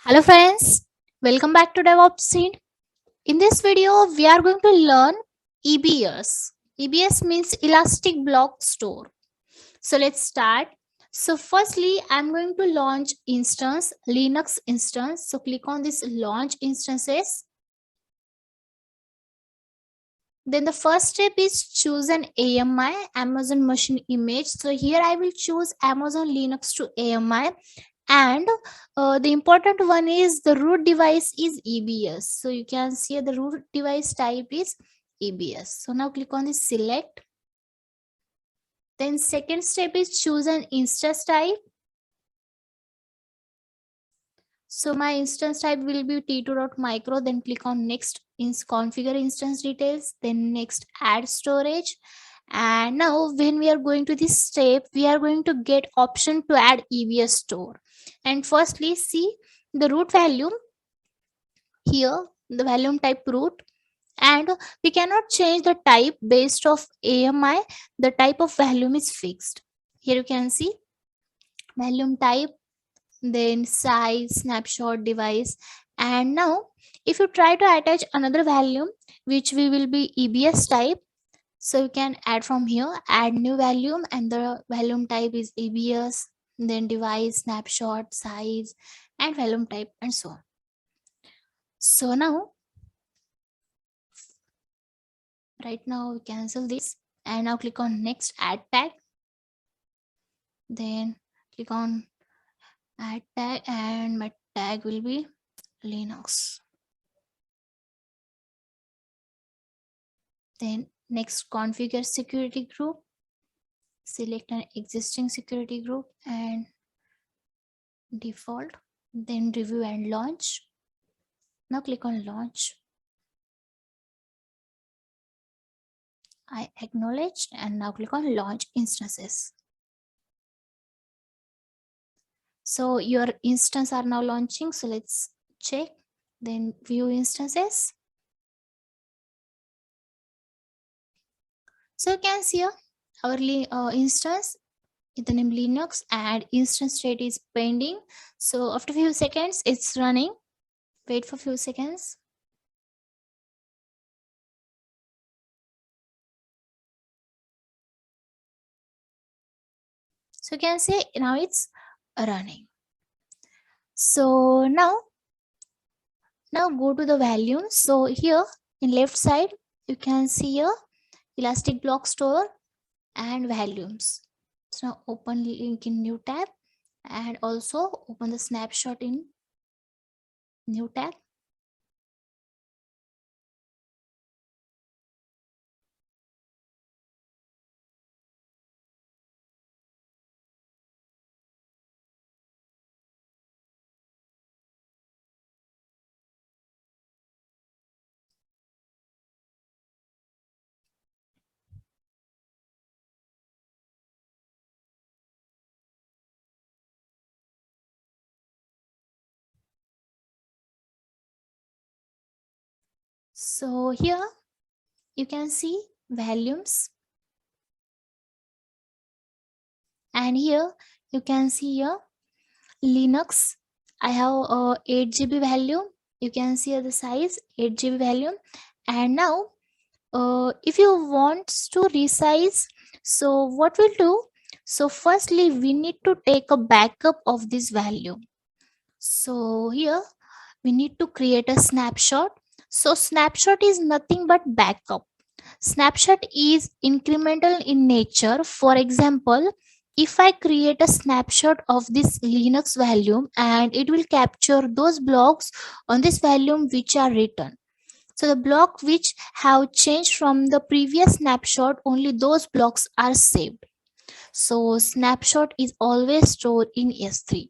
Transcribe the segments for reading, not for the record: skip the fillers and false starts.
Hello friends, welcome back to DevOps Scene. In this video, we are going to learn EBS. EBS means Elastic Block Store. So let's start. So firstly, I'm going to launch instance, Linux instance. So click on this launch instances. Then the first step is choose an AMI, Amazon Machine Image. So here I will choose Amazon Linux to AMI. And the important one is the root device is EBS. So you can see the root device type is EBS. So now click on the select. Then second step is choose an instance type. So my instance type will be t2.micro. Then click on next configure instance details. Then next add storage. And now when we are going to this step, we are going to get option to add EBS store. And firstly, see the root value here, the volume type root, and we cannot change the type based of AMI. The type of volume is fixed. Here you can see volume type, then size, snapshot, device. And now if you try to attach another volume which we will be EBS type, so you can add from here, add new volume, and the volume type is EBS, then device, snapshot, size, and volume type, and so on. So now right now we cancel this, and now click on next add tag. Then click on add tag, and my tag will be Linux. Then next configure security group, select an existing security group and default, then review and launch. Now click on launch. I acknowledged, and now click on launch instances. So your instance are now launching. So let's check. Then view instances. So you can see here our instance with the name Linux, and instance state is pending. So after few seconds it's running. Wait for few seconds. So you can see now it's running. So now go to the volume. So here in left side you can see here Elastic Block Store and volumes. So now open link in new tab, and also open the snapshot in new tab. So here you can see volumes, and here you can see here Linux. I have 8 GB value. You can see the size 8 GB value. And now if you want to resize, so what we'll do, so firstly we need to take a backup of this value. So here we need to create a snapshot. So snapshot is nothing but backup. Snapshot is incremental in nature. For example, if I create a snapshot of this Linux volume, and it will capture those blocks on this volume which are written. So the block which have changed from the previous snapshot, only those blocks are saved. So snapshot is always stored in S3.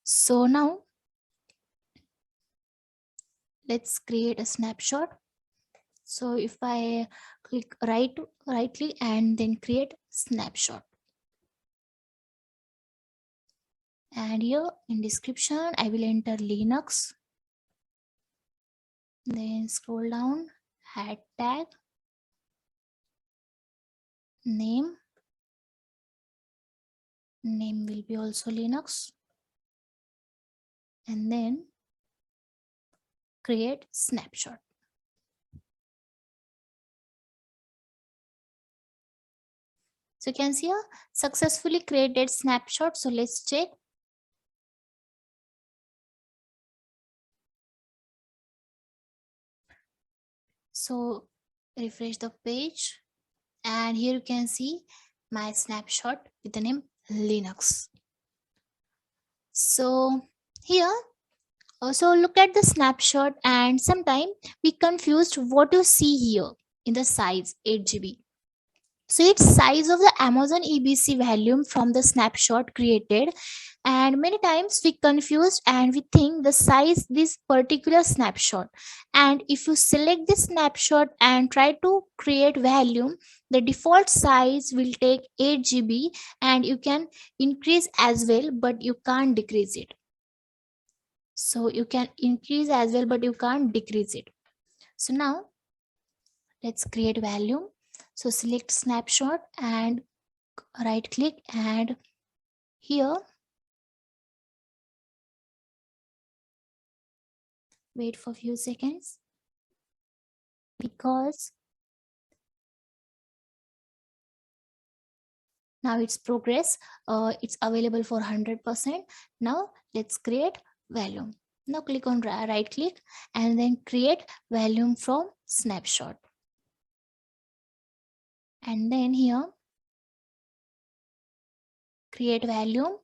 So now let's create a snapshot. So if I click rightly and then create snapshot, and here in description I will enter Linux, then scroll down, add tag, name will be also Linux, and then create snapshot. So you can see a successfully created snapshot. So let's check. So refresh the page, and here you can see my snapshot with the name Linux. So here also look at the snapshot, and sometime we confused what you see here in the size 8 GB. So it's size of the Amazon EBC volume from the snapshot created, and many times we confused and we think the size this particular snapshot, and if you select this snapshot and try to create volume, the default size will take 8 GB, and you can increase as well but you can't decrease it. So you can increase as well but you can't decrease it. So now let's create volume. So select snapshot and right click, and here wait for few seconds because now it's progress. It's available for 100%. Now let's create volume. Now click on right click and then create volume from snapshot, and then here create volume.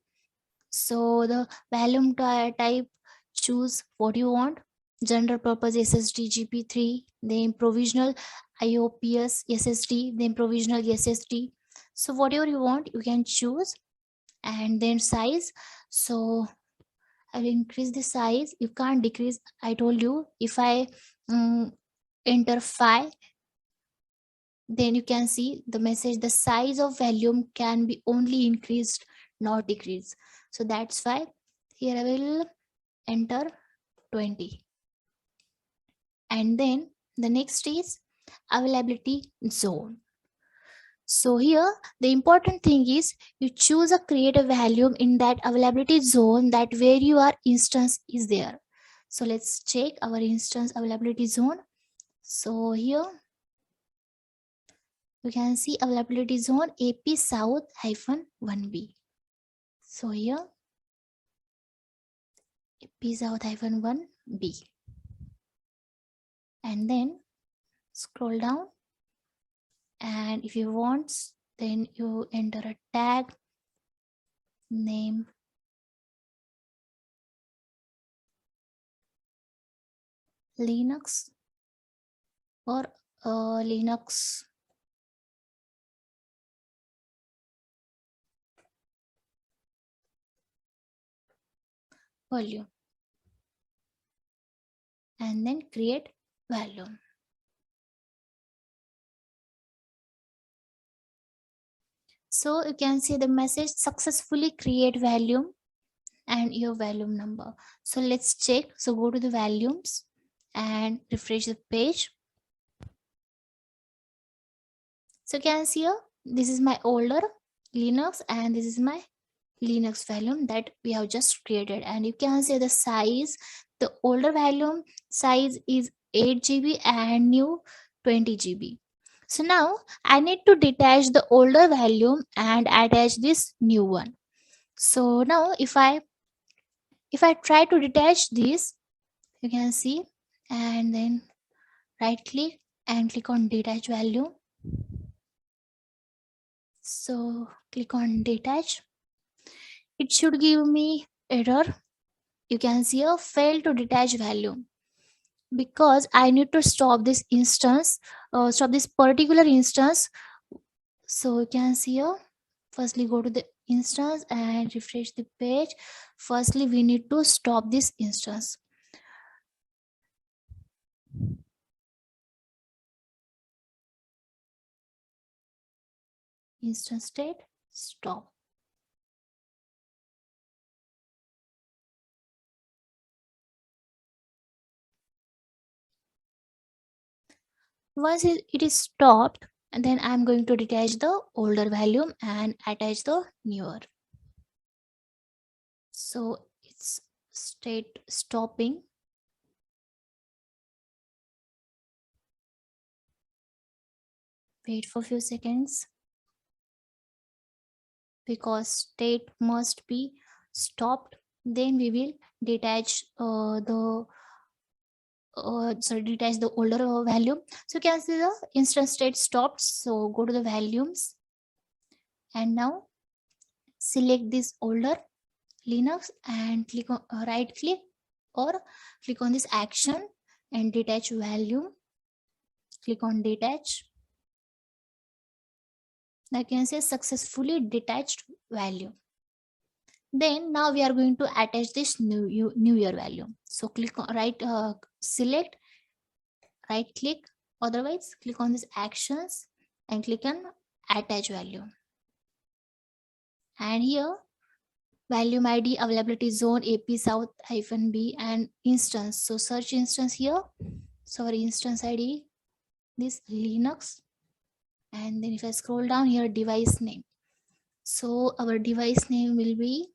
So the volume type, choose what you want: general purpose SSD GP3, then provisional IOPS SSD, then provisional SSD. So whatever you want you can choose, and then size. So I will increase the size, you can't decrease. I told you if I enter 5, then you can see the message the size of volume can be only increased, not decreased. So that's why here I will enter 20, and then the next is availability zone. So here the important thing is you choose a creative volume in that availability zone that where your instance is there. So let's check our instance availability zone. So here you can see availability zone AP South -1B. So here AP South -1B, and then scroll down, and if you want then you enter a tag name Linux or Linux volume, and then create volume. So you can see the message successfully create volume and your volume number. So let's check. So go to the volumes and refresh the page. So you can see here, this is my older Linux and this is my Linux volume that we have just created, and you can see the size. The older volume size is 8 GB and new 20 GB. So now I need to detach the older volume and attach this new one. So now if I try to detach this, you can see, and then right click and click on detach volume. So click on detach. It should give me error. You can see a fail to detach volume because I need to stop this instance, stop this particular instance. So you can see here, firstly go to the instance and refresh the page. Firstly we need to stop this instance. Instance state stop. Once it is stopped, and then I'm going to detach the older volume and attach the newer. So it's state stopping. Wait for a few seconds, because state must be stopped. Then we will detach detach the older value. So you can see the instance state stopped. So go to the volumes, and now select this older Linux and click on right click or click on this action and detach volume. Click on detach. Now you can say successfully detached value. Then now we are going to attach this new year value. So click on select, right click, otherwise click on this actions and click on attach value. And here volume ID, availability zone, AP South -B and instance. So search instance here. So our instance ID, this Linux. And then if I scroll down here, device name. So our device name will be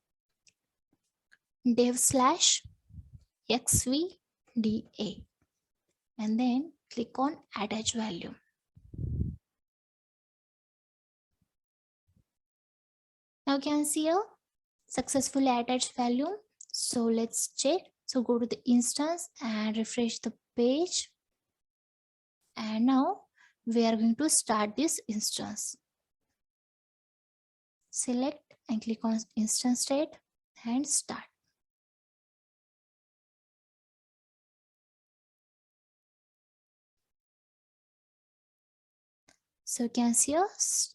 dev/xvda. And then click on attach value. Now you can see a successfully attached value. So let's check. So go to the instance and refresh the page. And now we are going to start this instance. Select and click on instance state and start. So you can see a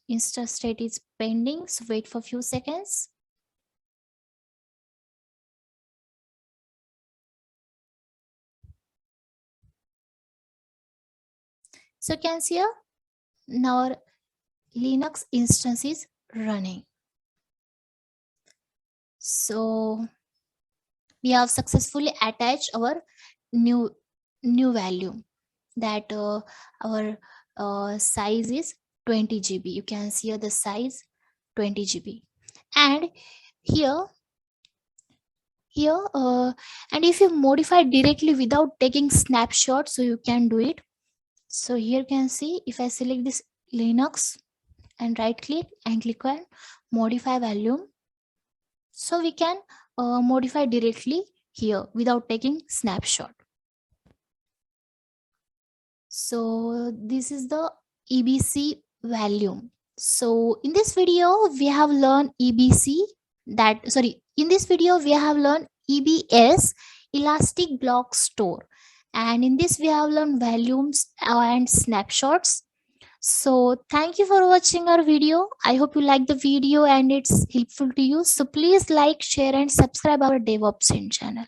instance state is pending. So wait for a few seconds. So you can see now our Linux instance is running. So we have successfully attached our new value, that our size is 20 GB. You can see the size 20 GB. And here and if you modify directly without taking snapshot, so you can do it. So here you can see, if I select this Linux and right click and click on modify volume, so we can modify directly here without taking snapshot. So this is the EBC volume. So in this video we have learned in this video we have learned EBS, elastic block store, and in this we have learned volumes and snapshots. So thank you for watching our video. I hope you like the video and it's helpful to you. So please like, share and subscribe our DevOps channel.